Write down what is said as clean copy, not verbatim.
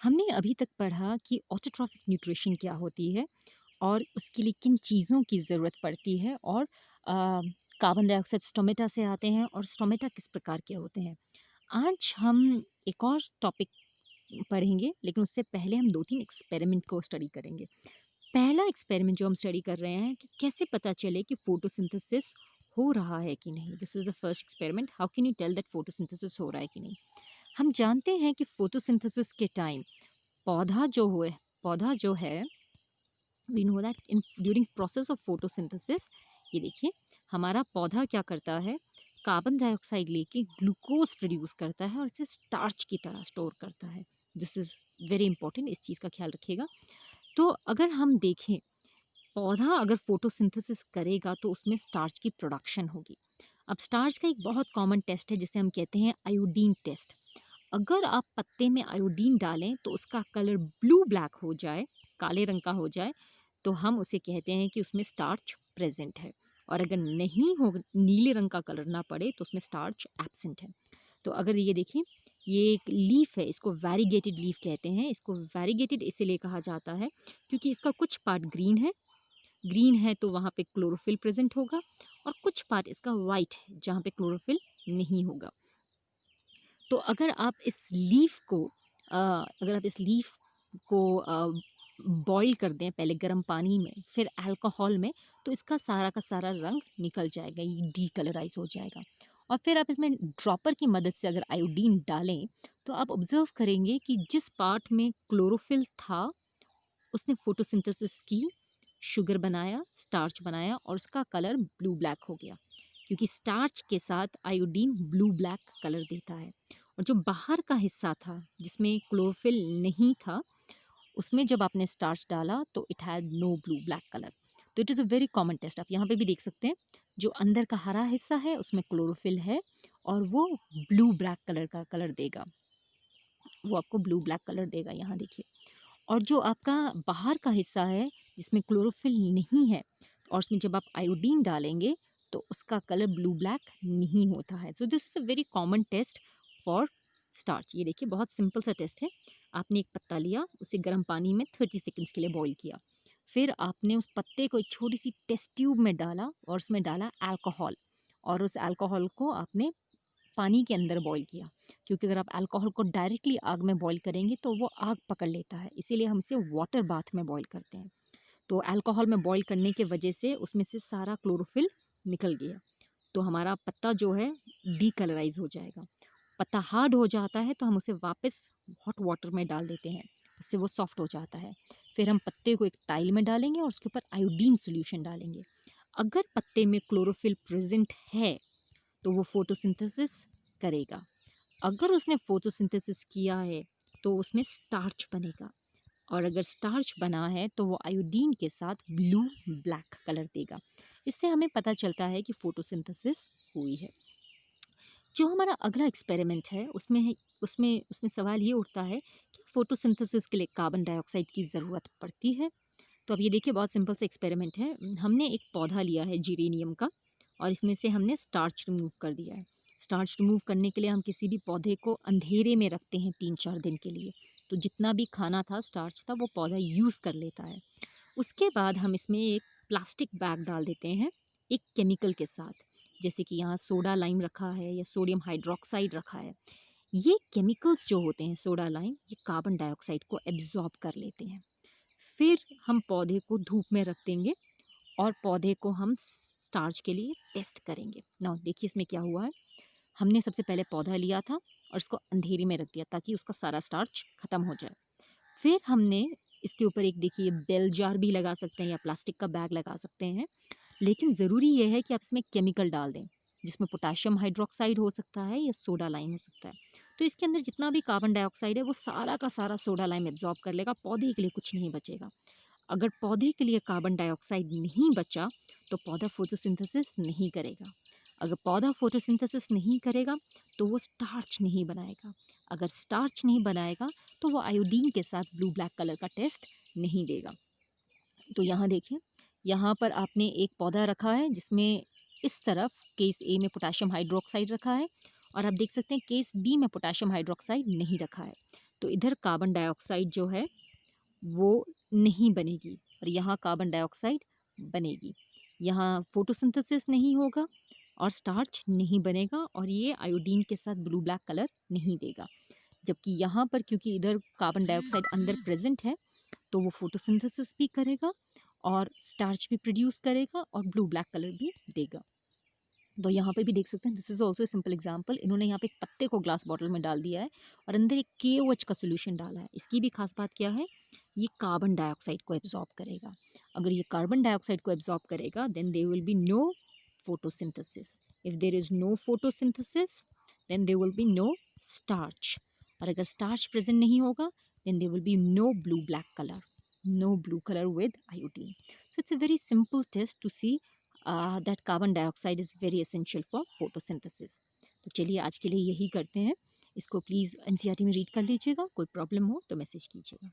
हमने अभी तक पढ़ा कि ऑटोट्रॉफिक न्यूट्रिशन क्या होती है और उसके लिए किन चीज़ों की ज़रूरत पड़ती है और कार्बन डाइऑक्साइड स्टोमेटा से आते हैं और स्टोमेटा किस प्रकार के होते हैं। आज हम एक और टॉपिक पढ़ेंगे, लेकिन उससे पहले हम 2-3 एक्सपेरिमेंट को स्टडी करेंगे। पहला एक्सपेरिमेंट जो हम स्टडी कर रहे हैं कि कैसे पता चले कि फोटोसिंथेसिस हो रहा है कि नहीं। This is the first experiment, how can you tell that photosynthesis हो रहा है कि नहीं। हम जानते हैं कि फोटोसिंथेसिस के टाइम पौधा जो है, we know that in during process of photosynthesis, ये देखिए, हमारा पौधा क्या करता है, कार्बन डाइऑक्साइड लेके ग्लूकोज प्रोड्यूस करता है और इसे स्टार्च की तरह स्टोर करता है। दिस इज़ वेरी इंपॉर्टेंट, इस चीज़ का ख्याल रखिएगा। तो अगर हम देखें, पौधा अगर फोटोसिंथेसिस करेगा तो उसमें स्टार्च की प्रोडक्शन होगी। अब स्टार्च का एक बहुत कॉमन टेस्ट है जिसे हम कहते हैं आयोडीन टेस्ट। अगर आप पत्ते में आयोडीन डालें तो उसका कलर ब्लू ब्लैक हो जाए, काले रंग का हो जाए, तो हम उसे कहते हैं कि उसमें स्टार्च प्रेजेंट है। और अगर नहीं हो, नीले रंग का कलर ना पड़े, तो उसमें स्टार्च एब्सेंट है। तो अगर ये देखिए, ये एक लीफ है, इसको वैरीगेटेड लीफ कहते हैं। इसको वैरीगेटेड इसीलिए कहा जाता है क्योंकि इसका कुछ पार्ट ग्रीन है तो वहाँ पे क्लोरोफिल प्रेजेंट होगा, और कुछ पार्ट इसका वाइट है जहाँ पे क्लोरोफिल नहीं होगा। तो अगर आप इस लीफ को बॉईल कर दें पहले गर्म पानी में, फिर अल्कोहल में, तो इसका सारा का सारा रंग निकल जाएगा, ये डीकलराइज हो जाएगा। और फिर आप इसमें ड्रॉपर की मदद से अगर आयोडीन डालें, तो आप ऑब्जर्व करेंगे कि जिस पार्ट में क्लोरोफिल था, उसने फोटोसिंथेसिस की, शुगर बनाया, स्टार्च बनाया, और उसका कलर ब्लू ब्लैक हो गया, क्योंकि स्टार्च के साथ आयोडीन ब्लू ब्लैक कलर देता है। और जो बाहर का हिस्सा था जिसमें क्लोरोफिल नहीं था, उसमें जब आपने स्टार्च डाला तो it had no blue black colour. तो it is a very common test, आप यहाँ पे भी देख सकते हैं। जो अंदर का हरा हिस्सा है उसमें क्लोरोफिल है, और वो ब्लू ब्लैक कलर का कलर देगा, वो आपको ब्लू ब्लैक कलर देगा, यहाँ देखिए। और जो आपका बाहर का हिस्सा है जिसमें क्लोरोफिल नहीं है, और उसमें जब आप आयोडीन डालेंगे तो उसका कलर ब्लू ब्लैक नहीं होता है। So this is a very common test for starch. ये देखिए, बहुत सिंपल सा टेस्ट है। आपने एक पत्ता लिया, उसे गर्म पानी में 30 सेकेंड्स के लिए बॉईल किया, फिर आपने उस पत्ते को एक छोटी सी टेस्ट ट्यूब में डाला और उसमें डाला अल्कोहल, और उस अल्कोहल को आपने पानी के अंदर बॉईल किया, क्योंकि अगर आप अल्कोहल को डायरेक्टली आग में बॉईल करेंगे तो वो आग पकड़ लेता है, इसीलिए हम इसे वाटर बाथ में बॉईल करते हैं। तो अल्कोहल में बॉईल करने की वजह से उसमें से सारा क्लोरोफिल निकल गया, तो हमारा पत्ता जो है डीकलराइज हो जाएगा। पत्ता हार्ड हो जाता है तो हम उसे वापस हॉट वाटर में डाल देते हैं, उससे वो सॉफ्ट हो जाता है। फिर हम पत्ते को एक टाइल में डालेंगे और उसके ऊपर आयोडीन सोल्यूशन डालेंगे। अगर पत्ते में क्लोरोफिल प्रेजेंट है तो वो फोटोसिंथेसिस करेगा। अगर उसने फोटोसिंथेसिस किया है तो उसमें स्टार्च बनेगा, और अगर स्टार्च बना है तो वो आयोडीन के साथ ब्लू ब्लैक कलर देगा। इससे हमें पता चलता है कि फोटोसिंथेसिस हुई है। जो हमारा अगला एक्सपेरिमेंट है, उसमें सवाल ये उठता है कि फोटोसिंथेसिस के लिए कार्बन डाइऑक्साइड की ज़रूरत पड़ती है। तो अब ये देखिए, बहुत सिंपल सा एक्सपेरिमेंट है। हमने एक पौधा लिया है जीरेनियम का, और इसमें से हमने स्टार्च रिमूव कर दिया है। स्टार्च रिमूव करने के लिए हम किसी भी पौधे को अंधेरे में रखते हैं 3-4 दिन के लिए, तो जितना भी खाना था, स्टार्च था, वो पौधा यूज़ कर लेता है। उसके बाद हम इसमें एक प्लास्टिक बैग डाल देते हैं एक केमिकल के साथ, जैसे कि यहाँ सोडा लाइम रखा है या सोडियम हाइड्रोक्साइड रखा है। ये केमिकल्स जो होते हैं, सोडा लाइम, ये कार्बन डाइऑक्साइड को एब्जॉर्ब कर लेते हैं। फिर हम पौधे को धूप में रख देंगे और पौधे को हम स्टार्च के लिए टेस्ट करेंगे। ना देखिए इसमें क्या हुआ है। हमने सबसे पहले पौधा लिया था और उसको अंधेरे में रख दिया ताकि उसका सारा स्टार्च खत्म हो जाए। फिर हमने इसके ऊपर एक, देखिए, बेल जार भी लगा सकते हैं या प्लास्टिक का बैग लगा सकते हैं, लेकिन ज़रूरी ये है कि आप इसमें केमिकल डाल दें, जिसमें पोटेशियम हाइड्रोक्साइड हो सकता है या सोडा लाइम हो सकता है। तो इसके अंदर जितना भी कार्बन डाइऑक्साइड है वो सारा का सारा सोडा लाइम एब्जॉर्ब कर लेगा, पौधे के लिए कुछ नहीं बचेगा। अगर पौधे के लिए कार्बन डाइऑक्साइड नहीं बचा तो पौधा फोटोसिंथेसिस नहीं करेगा। अगर पौधा फोटोसिंथेसिस नहीं करेगा तो वो स्टार्च नहीं बनाएगा। अगर स्टार्च नहीं बनाएगा तो वो आयोडीन के साथ ब्लू ब्लैक कलर का टेस्ट नहीं देगा। तो यहाँ देखिए, यहाँ पर आपने एक पौधा रखा है जिसमें इस तरफ केस ए में पोटेशियम हाइड्रोक्साइड रखा है, और आप देख सकते हैं केस बी में पोटेशियम हाइड्रोक्साइड नहीं रखा है। तो इधर कार्बन डाइऑक्साइड जो है वो नहीं बनेगी और यहाँ कार्बन डाइऑक्साइड बनेगी। यहाँ फोटोसिंथेसिस नहीं होगा और स्टार्च नहीं बनेगा और ये आयोडीन के साथ ब्लू ब्लैक कलर नहीं देगा। जबकि यहाँ पर क्योंकि इधर कार्बन डाइऑक्साइड अंदर प्रेज़ेंट है, तो वो फोटोसिंथेसिस भी करेगा और स्टार्च भी प्रोड्यूस करेगा और ब्लू ब्लैक कलर भी देगा। तो यहाँ पे भी देख सकते हैं, this is also simple example. इन्होंने यहाँ पे एक पत्ते को ग्लास बॉटल में डाल दिया है और अंदर एक KOH का सॉल्यूशन डाला है। इसकी भी खास बात क्या है, ये कार्बन डाइऑक्साइड को एब्जॉर्ब करेगा। अगर ये कार्बन डाइऑक्साइड को एब्जॉर्ब करेगा then there will be no photosynthesis. If there is no photosynthesis then there will be no starch. और अगर स्टार्च प्रेजेंट नहीं होगा then there will be no blue black colour, no blue color with iodine. So it's a very simple test to see that carbon dioxide is very essential for photosynthesis. तो चलिए आज के लिए यही करते हैं। इसको प्लीज़ NCERT में रीड कर लीजिएगा। कोई प्रॉब्लम हो तो मैसेज कीजिएगा।